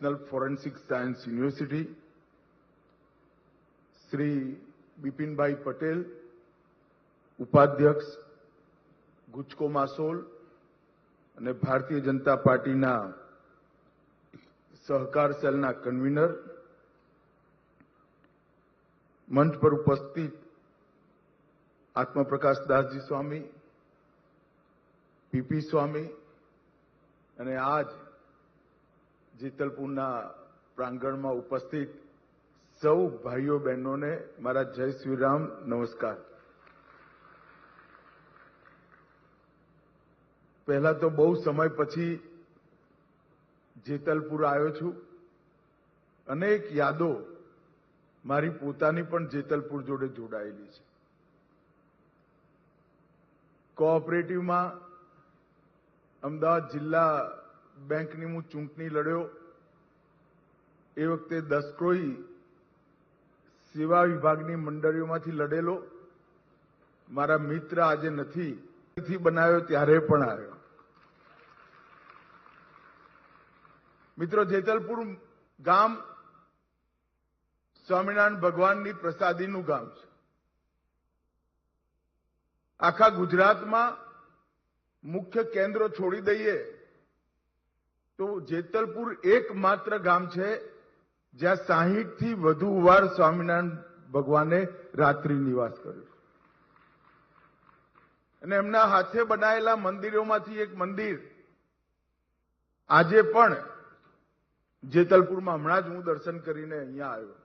National forensic science university, Shri Bipinbhai Patel, ઉપાધ્યક્ષ ગુજકો માસોલ અને ભારતીય જનતા પાર્ટીના સહકાર સેલના કન્વીનર, મંચ પર ઉપસ્થિત આત્મપ્રકાશ દાસજી સ્વામી, પીપી સ્વામી અને આજ જેતલપુરના પ્રાંગણમાં ઉપસ્થિત સૌ ભાઈઓ બહેનોને મારા જય શ્રી રામ, નમસ્કાર. પહેલા તો બહુ સમય પછી જેતલપુર આવ્યો છું. અનેક યાદો મારી પોતાની પણ જેતલપુર જોડે જોડાયેલી છે. કોઓપરેટિવમાં અમદાવાદ જિલ્લા બેંકની હું ચૂંટણી લડ્યો. એ વખતે દસક્રોઈ સેવા વિભાગની મંડળીઓમાંથી લડેલો. મારા મિત્ર આજે નથી બનાવ્યો ત્યારે પણ આવ્યો. મિત્રો, જેતલપુર ગામ સ્વામિનારાયણ ભગવાનની પ્રસાદીનું ગામ છે. આખા ગુજરાતમાં મુખ્ય કેન્દ્રો છોડી દઈએ તો જેતલપુર એકમાત્ર ગામ છે જ્યાં 60 થી વધુ વાર સ્વામિનારાયણ ભગવાને રાત્રિ નિવાસ કર્યો. અને એમના હાથે બનાયેલા મંદિરોમાંથી એક મંદિર આજે પણ જેતલપુરમાં હમણાં જ હું દર્શન કરીને અહીંયા આવ્યો.